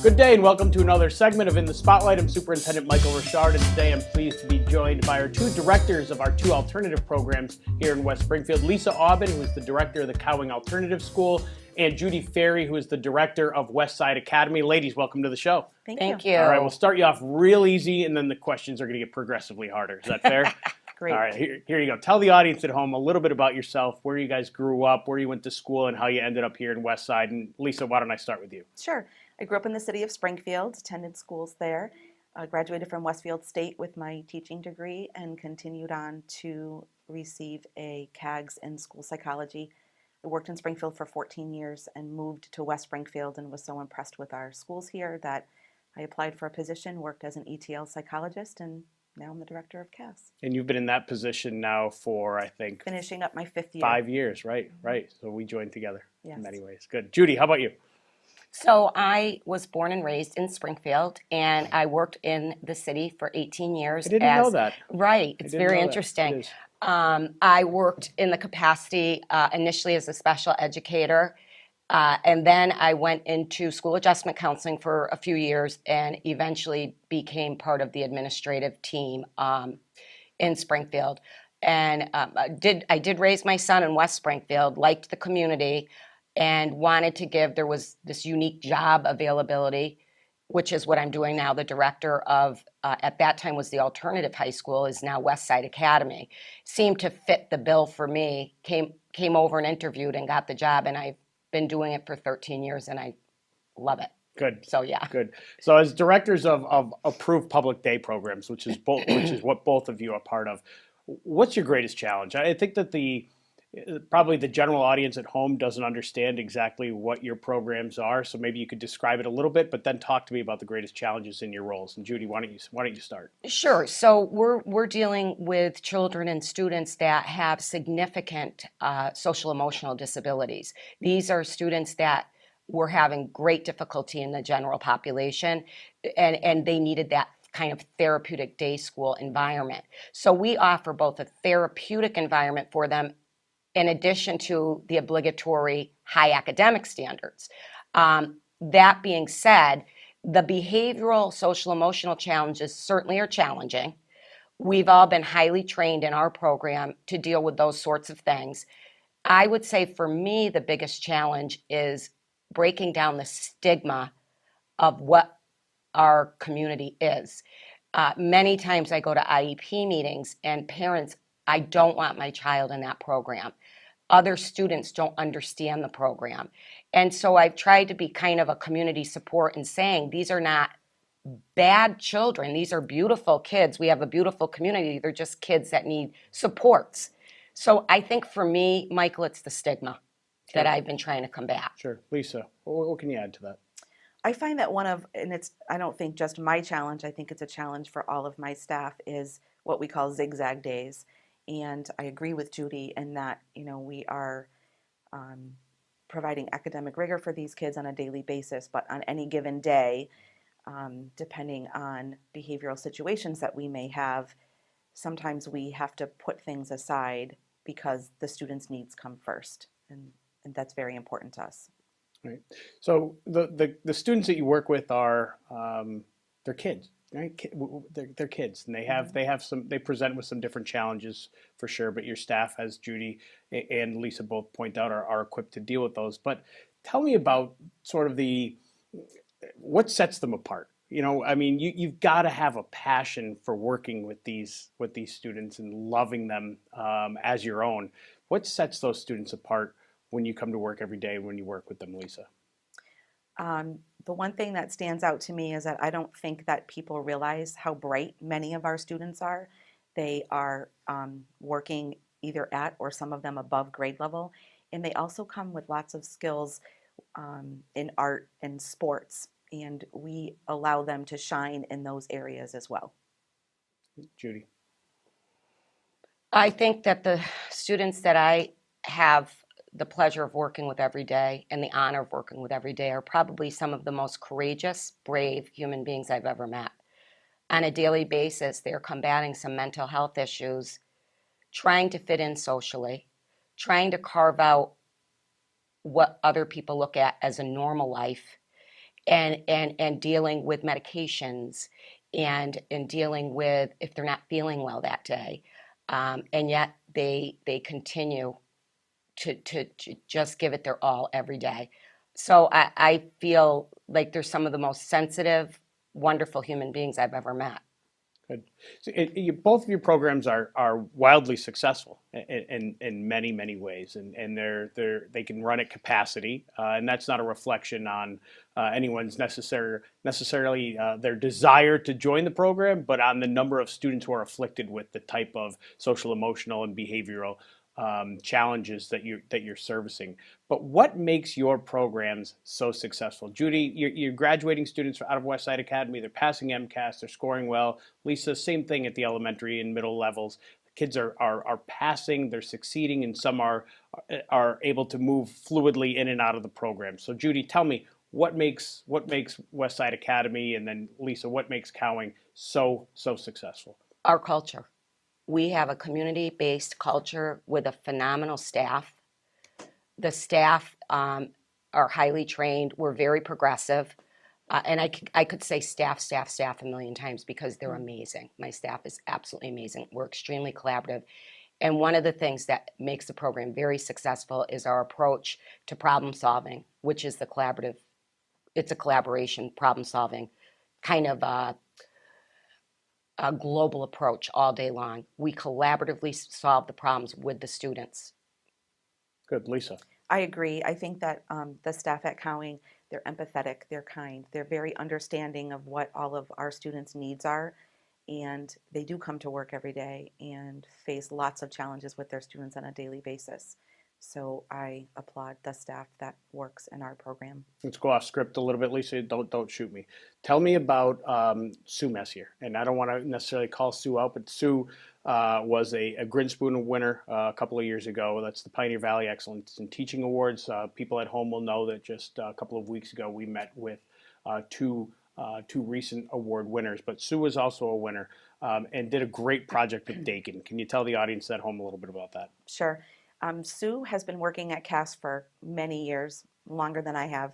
Good day and welcome to another segment of In the Spotlight. I'm Superintendent Michael Richard, and today I'm pleased to be joined by our two directors of our two alternative programs here in West Springfield. Lisa Aubin, who is the director of the Cowing Alternative School, and Judith Ferri, who is the director of West Side Academy. Ladies, welcome to the show. Thank you. All right, we'll start you off real easy, and then the questions are going to get progressively harder. Is that fair? Great. All right, here you go. Tell the audience at home a little bit about yourself, where you guys grew up, where you went to school, and how you ended up here in West Side. And Lisa, why don't I start with you? Sure. I grew up in the city of Springfield, attended schools there, graduated from Westfield State with my teaching degree, and continued on to receive a CAGS in school psychology. I worked in Springfield for 14 years and moved to West Springfield and was so impressed with our schools here that I applied for a position, worked as an ETL psychologist, and now I'm the director of CAS. And you've been in that position now for, I think, Finishing up my 5th year. 5 years, right? Right. So we joined together Yes. in many ways. Good. Judy, how about you? So I was born and raised in Springfield, and I worked in the city for 18 years. I didn't know that. Right. It's very interesting. I worked in the capacity initially as a special educator, and then I went into school adjustment counseling for a few years and eventually became part of the administrative team in Springfield. And I did raise my son in West Springfield, liked the community, and wanted to give, there was this unique job availability, which is what I'm doing now. The director of, at that time was the alternative high school, is now West Side Academy. Seemed to fit the bill for me, came over and interviewed and got the job, and I've been doing it for 13 years and I love it. Good. So yeah. Good. So as directors of approved public day programs, which is what both of you are part of, what's your greatest challenge? I think that probably the general audience at home doesn't understand exactly what your programs are, so maybe you could describe it a little bit, but then talk to me about the greatest challenges in your roles. And Judy, why don't you start? Sure. So we're dealing with children and students that have significant social emotional disabilities. These are students that were having great difficulty in the general population, and they needed that kind of therapeutic day school environment. So we offer both a therapeutic environment for them in addition to the obligatory high academic standards. That being said, the behavioral, social, emotional challenges certainly are challenging. We've all been highly trained in our program to deal with those sorts of things. I would say for me, the biggest challenge is breaking down the stigma of what our community is. Many times I go to IEP meetings and parents, I don't want my child in that program. Other students don't understand the program. And so I've tried to be kind of a community support in saying these are not bad children. These are beautiful kids. We have a beautiful community. They're just kids that need supports. So I think for me, Michael, it's the stigma that I've been trying to combat. Sure. Lisa, what can you add to that? I find that I don't think just my challenge, I think it's a challenge for all of my staff, is what we call zigzag days. And I agree with Judy in that, we are providing academic rigor for these kids on a daily basis, but on any given day, depending on behavioral situations that we may have, sometimes we have to put things aside because the students' needs come first. And that's very important to us. Right. So the students that you work with are, they're kids. Right? They're kids, and they present with some different challenges for sure. But your staff, as Judy and Lisa both point out, are equipped to deal with those. But tell me about sort of what sets them apart. You've got to have a passion for working with these students and loving them as your own. What sets those students apart when you come to work every day, when you work with them, Lisa? The one thing that stands out to me is that I don't think that people realize how bright many of our students are. They are working either at or some of them above grade level, and they also come with lots of skills in art and sports, and we allow them to shine in those areas as well. Judy? I think that the students that I have the pleasure of working with every day and the honor of working with every day are probably some of the most courageous, brave human beings I've ever met. On a daily basis, they're combating some mental health issues, trying to fit in socially, trying to carve out what other people look at as a normal life, and dealing with medications and dealing with if they're not feeling well that day. And yet they continue to just give it their all every day. So I feel like they're some of the most sensitive, wonderful human beings I've ever met. Good. So both of your programs are wildly successful in many many ways, and they can run at capacity, and that's not a reflection on anyone's necessarily their desire to join the program, but on the number of students who are afflicted with the type of social, emotional, and behavioral challenges that you're servicing. But what makes your programs so successful? Judy, you're graduating students out of Westside Academy. They're passing MCAS. They're scoring well. Lisa, same thing at the elementary and middle levels. Kids are passing. They're succeeding, and some are able to move fluidly in and out of the program. So, Judy, tell me what makes Westside Academy, and then Lisa, what makes Cowing so successful? Our culture. We have a community-based culture with a phenomenal staff. The staff are highly trained. We're very progressive. And I could say staff a million times because they're amazing. My staff is absolutely amazing. We're extremely collaborative. And one of the things that makes the program very successful is our approach to problem solving, which is it's a collaboration problem solving kind of a global approach all day long. We collaboratively solve the problems with the students. Good, Lisa. I agree. I think that the staff at Cowing, they're empathetic, they're kind, they're very understanding of what all of our students' needs are, and they do come to work every day and face lots of challenges with their students on a daily basis. So I applaud the staff that works in our program. Let's go off script a little bit, Lisa. Don't shoot me. Tell me about Sue Messier. And I don't want to necessarily call Sue out, but Sue was a Grinspoon winner a couple of years ago. That's the Pioneer Valley Excellence in Teaching Awards. People at home will know that just a couple of weeks ago we met with two recent award winners. But Sue was also a winner and did a great project with Dakin. Can you tell the audience at home a little bit about that? Sure. Sue has been working at CAS for many years, longer than I have,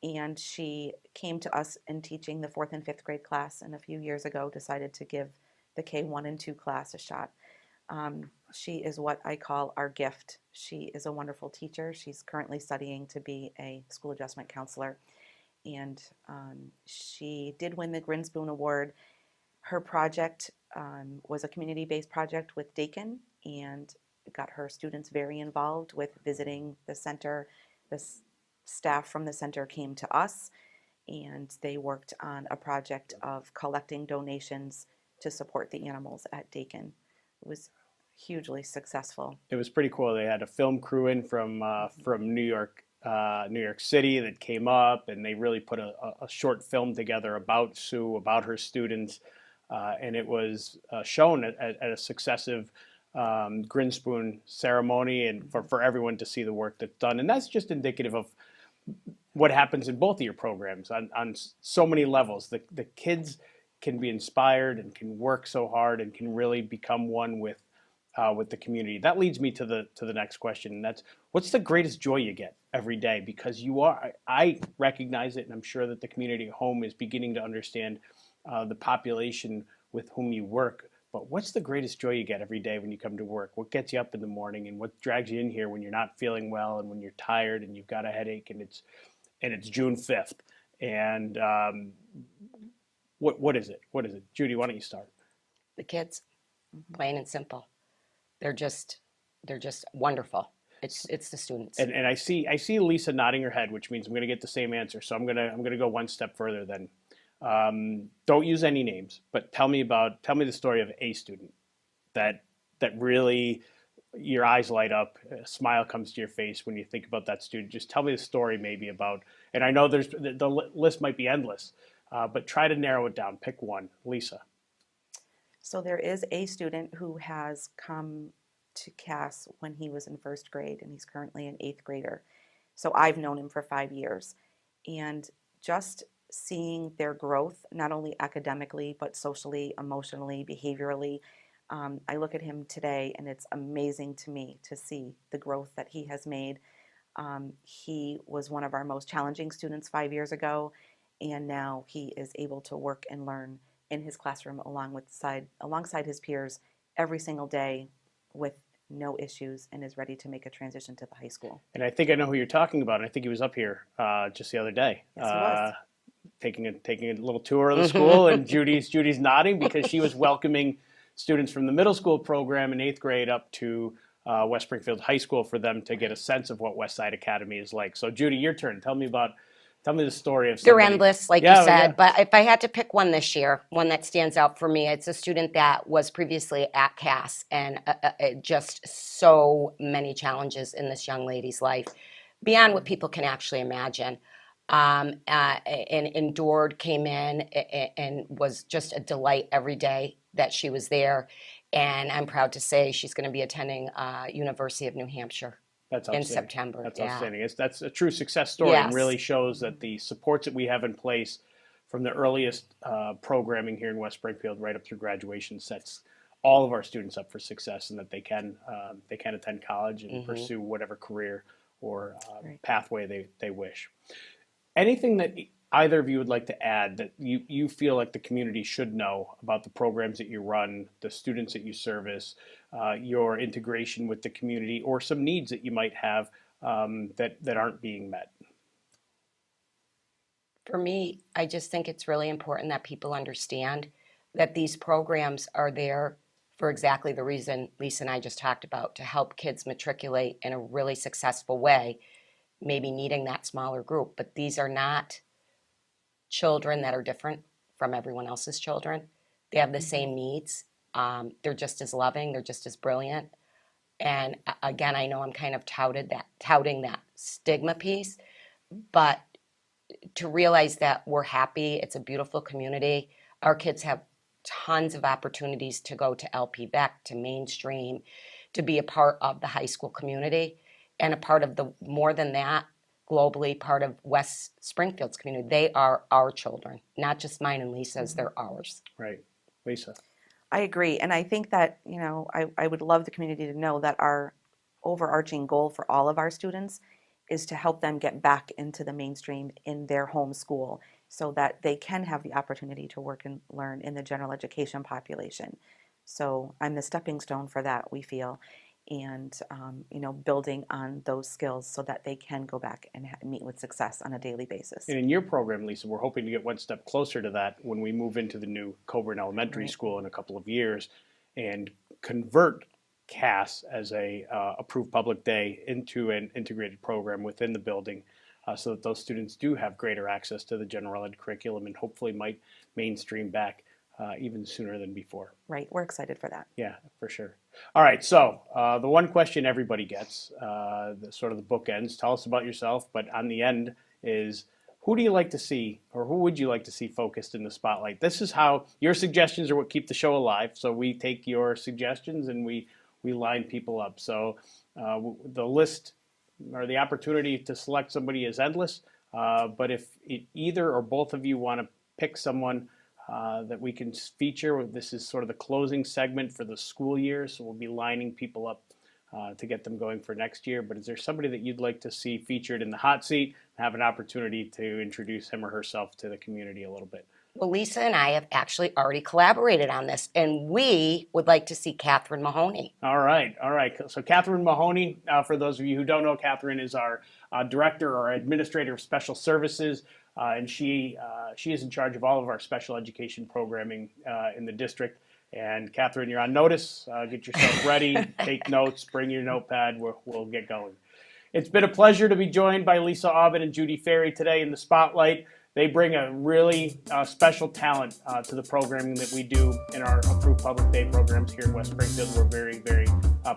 and she came to us in teaching the 4th and 5th grade class, and a few years ago decided to give the K1 and 2 class a shot. She is what I call our gift. She is a wonderful teacher. She's currently studying to be a school adjustment counselor, and she did win the Grinspoon Award. Her project was a community-based project with Dakin, and got her students very involved with visiting the center. The staff from the center came to us, and they worked on a project of collecting donations to support the animals at Dakin. It was hugely successful. It was pretty cool. They had a film crew in from New York City that came up, and they really put a short film together about Sue, about her students, and it was shown at a successive Grinspoon ceremony, and for everyone to see the work that's done. And that's just indicative of what happens in both of your programs on so many levels. The kids can be inspired and can work so hard and can really become one with the community. That leads me to the next question, and that's, what's the greatest joy you get every day? Because I recognize it, and I'm sure that the community at home is beginning to understand the population with whom you work. But what's the greatest joy you get every day when you come to work? What gets you up in the morning, and what drags you in here when you're not feeling well and when you're tired and you've got a headache and it's June 5th? And what is it? What is it? Judy, why don't you start? The kids, plain and simple. They're just wonderful. It's the students. And I see Lisa nodding her head, which means I'm going to get the same answer. So I'm gonna go one step further then. Don't use any names, but tell me the story of a student that really your eyes light up, a smile comes to your face when you think about that student. Just tell me the story maybe about, and I know the list might be endless, but try to narrow it down. Pick one. Lisa. So there is a student who has come to CAS when he was in 1st grade, and he's currently an 8th grader. So I've known him for 5 years, and just seeing their growth, not only academically, but socially, emotionally, behaviorally. I look at him today, and it's amazing to me to see the growth that he has made. He was one of our most challenging students 5 years ago, and now he is able to work and learn in his classroom alongside his peers every single day with no issues, and is ready to make a transition to the high school. And I think I know who you're talking about. And I think he was up here just the other day. Yes, he was. Taking a little tour of the school, and Judy's nodding because she was welcoming students from the middle school program in 8th grade up to West Springfield High School for them to get a sense of what Westside Academy is like. So Judy, your turn. Tell me the story of They're somebody. endless, like you said. But if I had to pick one this year, one that stands out for me, it's a student that was previously at Cass, and just so many challenges in this young lady's life, beyond what people can actually imagine. And endured, came in, and was just a delight every day that she was there. And I'm proud to say she's going to be attending University of New Hampshire. That's in September. That's outstanding. That's a true success story, and really shows that the supports that we have in place from the earliest programming here in West Springfield right up through graduation sets all of our students up for success, and that they can attend college and pursue whatever career or pathway they wish. Anything that either of you would like to add that you feel like the community should know about the programs that you run, the students that you service, your integration with the community, or some needs that you might have that aren't being met? For me, I just think it's really important that people understand that these programs are there for exactly the reason Lisa and I just talked about, to help kids matriculate in a really successful way, maybe needing that smaller group. But these are not children that are different from everyone else's children. They have the same needs. They're just as loving. They're just as brilliant. And again, I know I'm kind of touting that stigma piece, but to realize that we're happy, it's a beautiful community. Our kids have tons of opportunities to go to LPVEC, to mainstream, to be a part of the high school community, and a part of the, more than that, globally part of West Springfield's community. They are our children, not just mine and Lisa's, they're ours. Right. Lisa? I agree, and I think that, I would love the community to know that our overarching goal for all of our students is to help them get back into the mainstream in their home school so that they can have the opportunity to work and learn in the general education population. So I'm the stepping stone for that, we feel, and building on those skills so that they can go back and meet with success on a daily basis. And in your program, Lisa, we're hoping to get one step closer to that when we move into the new Coburn Elementary School in a couple of years and convert Cass as a approved public day into an integrated program within the building, so that those students do have greater access to the general ed curriculum and hopefully might mainstream back even sooner than before. Right, we're excited for that. Yeah, for sure. All right, so the one question everybody gets, the sort of the bookends, tell us about yourself, but on the end is, who do you like to see, or who would you like to see focused in the spotlight? This is how, your suggestions are what keep the show alive, so we take your suggestions and we line people up. So the list or the opportunity to select somebody is endless, but if either or both of you want to pick someone that we can feature, this is sort of the closing segment for the school year, so we'll be lining people up to get them going for next year. But is there somebody that you'd like to see featured in the hot seat and have an opportunity to introduce him or herself to the community a little bit? Well, Lisa and I have actually already collaborated on this, and we would like to see Catherine Mahoney. All right. So Catherine Mahoney, for those of you who don't know, Catherine is our director or administrator of special services, and she is in charge of all of our special education programming in the district. And Catherine, you're on notice. Get yourself ready, take notes, bring your notepad. We'll get going. It's been a pleasure to be joined by Lisa Aubin and Judy Ferri today in the spotlight. They bring a really special talent to the programming that we do in our approved public day programs here in West Springfield. We're very, very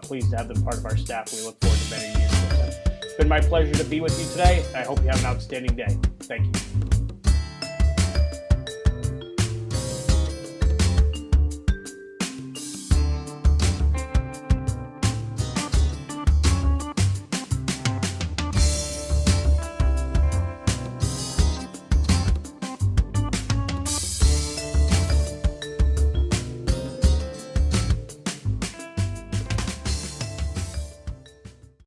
pleased to have them part of our staff. We look forward to many years with them. It's been my pleasure to be with you today. I hope you have an outstanding day. Thank you.